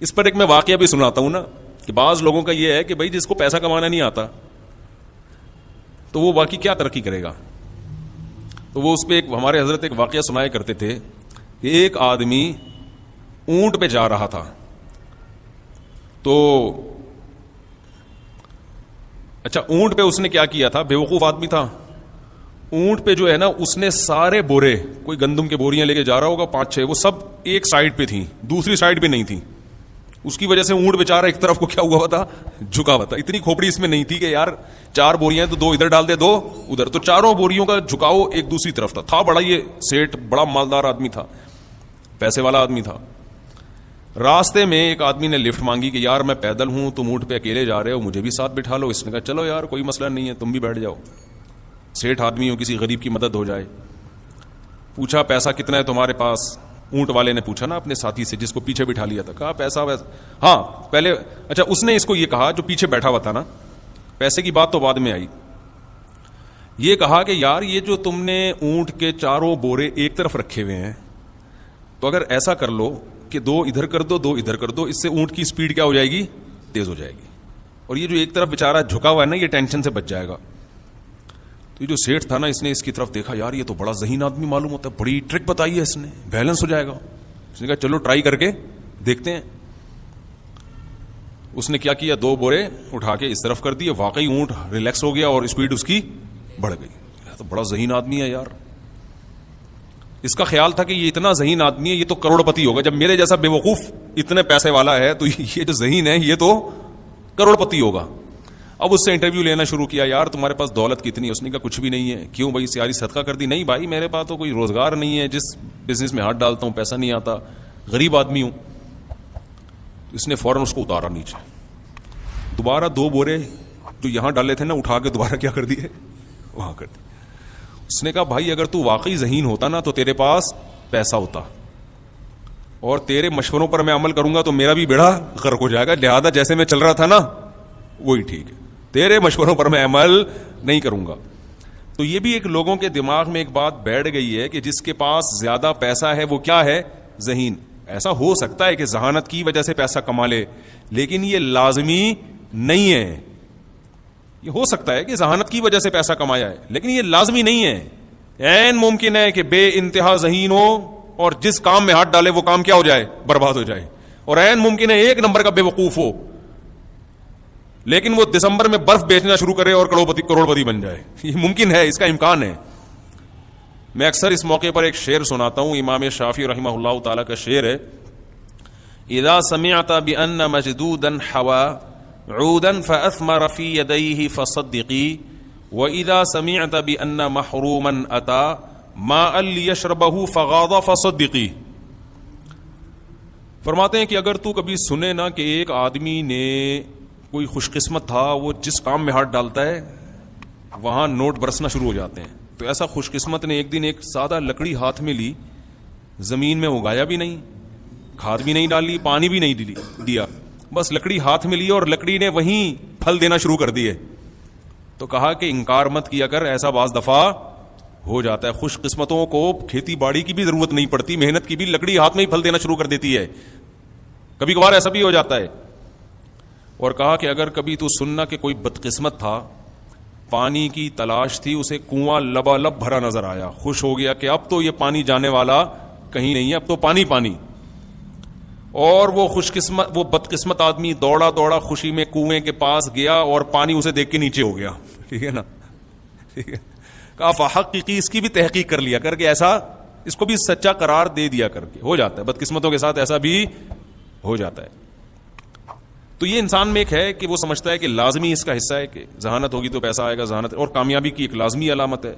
اس پر ایک میں واقعہ بھی سناتا ہوں نا کہ بعض لوگوں کا یہ ہے کہ بھائی جس کو پیسہ کمانا نہیں آتا تو وہ باقی کیا ترقی کرے گا. تو وہ اس پہ ہمارے حضرت ایک واقعہ سنایا کرتے تھے کہ ایک آدمی اونٹ پہ جا رہا تھا. تو اچھا اونٹ پہ اس نے کیا کیا تھا, بیوقوف آدمی تھا. اونٹ پہ جو ہے نا اس نے سارے بورے, کوئی گندم کے بوریاں لے کے جا رہا ہوگا 5-6, وہ سب ایک سائڈ پہ تھیں, دوسری سائڈ پہ نہیں تھی. اس کی وجہ سے اونٹ بیچارہ ایک طرف کو کیا ہوا تھا, جھکا ہوا تھا. اتنی کھوپڑی اس میں نہیں تھی کہ یار 4 بوریاں تو 2 ادھر ڈال دے 2 ادھر, تو چاروں بوریوں کا جھکاؤ ایک دوسری طرف تھا. بڑا یہ سیٹ بڑا مالدار آدمی تھا, پیسے والا آدمی تھا. راستے میں ایک آدمی نے لفٹ مانگی کہ یار میں پیدل ہوں, تم اونٹ پہ اکیلے جا رہے ہو, مجھے بھی ساتھ بٹھا لو. اس نے کہا چلو یار کوئی مسئلہ نہیں ہے, تم بھی بیٹھ جاؤ, سیٹ آدمی ہو, کسی غریب کی مدد ہو جائے. پوچھا پیسہ کتنا ہے تمہارے پاس. اونٹ والے نے پوچھا نا اپنے ساتھی سے جس کو پیچھے بٹھا لیا تھا, کہا پیسہ ویسا, ہاں پہلے اچھا اس نے اس کو یہ کہا جو پیچھے بیٹھا ہوا تھا نا, پیسے کی بات تو بعد میں آئی. یہ کہا کہ یار یہ جو تم نے اونٹ کے 4 بورے ایک طرف رکھے ہوئے ہیں, تو اگر ایسا کر لو کہ 2 ادھر کر دو 2 ادھر کر دو, اس سے اونٹ کی سپیڈ کیا ہو جائے گی, تیز ہو جائے گی, اور یہ جو ایک طرف بیچارہ جھکا ہوا ہے نا یہ ٹینشن سے بچ جائے گا. تو یہ جو سیٹ تھا نا اس نے اس کی طرف دیکھا, یار یہ تو بڑا ذہین آدمی معلوم ہوتا ہے, بڑی ٹرک بتائی ہے اس نے, بیلنس ہو جائے گا. اس نے کہا چلو ٹرائی کر کے دیکھتے ہیں. اس نے کیا کیا, 2 بورے اٹھا کے اس طرف کر دیے, واقعی اونٹ ریلیکس ہو گیا اور اسپیڈ اس کی بڑھ گئی. تو بڑا ذہین آدمی ہے یار. اس کا خیال تھا کہ یہ اتنا ذہین آدمی ہے, یہ تو کروڑ پتی ہوگا. جب میرے جیسا بے وقوف اتنے پیسے والا ہے تو یہ جو ذہین ہے یہ تو کروڑ پتی ہوگا. اب اس سے انٹرویو لینا شروع کیا, یار تمہارے پاس دولت کتنی ہے. اس نے کہا کچھ بھی نہیں ہے. کیوں بھائی سیاری صدقہ کر دی. نہیں بھائی میرے پاس تو کوئی روزگار نہیں ہے, جس بزنس میں ہاتھ ڈالتا ہوں پیسہ نہیں آتا, غریب آدمی ہوں. اس نے فوراً اس کو اتارا نیچے, دوبارہ 2 بورے جو یہاں ڈالے تھے نا اٹھا کے دوبارہ کیا کر دیے, وہاں کر دیے. اس نے کہا بھائی اگر تو واقعی ذہین ہوتا نا تو تیرے پاس پیسہ ہوتا, اور تیرے مشوروں پر میں عمل کروں گا تو میرا بھی بیڑا غرق ہو جائے گا. لہذا جیسے میں چل رہا تھا نا وہی ٹھیک ہے, تیرے مشوروں پر میں عمل نہیں کروں گا. تو یہ بھی ایک لوگوں کے دماغ میں ایک بات بیٹھ گئی ہے کہ جس کے پاس زیادہ پیسہ ہے وہ کیا ہے, ذہین. ایسا ہو سکتا ہے کہ ذہانت کی وجہ سے پیسہ کما لے, لیکن یہ لازمی نہیں ہے. یہ ہو سکتا ہے کہ ذہانت کی وجہ سے پیسہ کمایا ہے, لیکن یہ لازمی نہیں ہے. عین ممکن ہے کہ بے انتہا ذہین ہو اور جس کام میں ہاتھ ڈالے وہ کام کیا ہو جائے, برباد ہو جائے. اور عین ممکن ہے 1 نمبر کا بے وقوف ہو, لیکن وہ دسمبر میں برف بیچنا شروع کرے اور کروڑپتی بن جائے. یہ ممکن ہے, اس کا امکان ہے. میں اکثر اس موقع پر ایک شعر سناتا ہوں, امام شافعی رحمہ اللہ تعالی کا شعر ہے, اذا سمعت بان مجدودا حوا عودا فاثمر في يديه فصدقي واذا سمعت بان محروما اتى ماء ليشربه فغاض فصدقي. فرماتے ہیں کہ اگر تو کبھی سنے نا کہ ایک آدمی نے, کوئی خوش قسمت تھا, وہ جس کام میں ہاتھ ڈالتا ہے وہاں نوٹ برسنا شروع ہو جاتے ہیں, تو ایسا خوش قسمت نے ایک دن ایک سادہ لکڑی ہاتھ میں لی, زمین میں اگایا بھی نہیں, کھاد بھی نہیں ڈالی, پانی بھی نہیں دیا, بس لکڑی ہاتھ میں لی اور لکڑی نے وہیں پھل دینا شروع کر دیے. تو کہا کہ انکار مت کیا کر, ایسا بعض دفعہ ہو جاتا ہے. خوش قسمتوں کو کھیتی باڑی کی بھی ضرورت نہیں پڑتی, محنت کی بھی, لکڑی ہاتھ میں ہی پھل دینا شروع کر دیتی ہے. کبھی کبھار ایسا بھی ہو جاتا ہے. اور کہا کہ اگر کبھی تو سننا کہ کوئی بدقسمت تھا, پانی کی تلاش تھی, اسے کنواں لبالب بھرا نظر آیا, خوش ہو گیا کہ اب تو یہ پانی جانے والا کہیں نہیں ہے, اب تو پانی پانی. اور وہ بدقسمت آدمی دوڑا دوڑا خوشی میں کنویں کے پاس گیا اور پانی اسے دیکھ کے نیچے ہو گیا. ٹھیک ہے نا, ٹھیک ہے. کہا فحقیقی, اس کی بھی تحقیق کر لیا کر کے ایسا, اس کو بھی سچا قرار دے دیا کر کے. ہو جاتا ہے بدقسمتوں کے ساتھ, ایسا بھی ہو جاتا ہے. تو یہ انسان میں ایک ہے کہ وہ سمجھتا ہے کہ لازمی اس کا حصہ ہے کہ ذہانت ہوگی تو پیسہ آئے گا, ذہانت اور کامیابی کی ایک لازمی علامت ہے.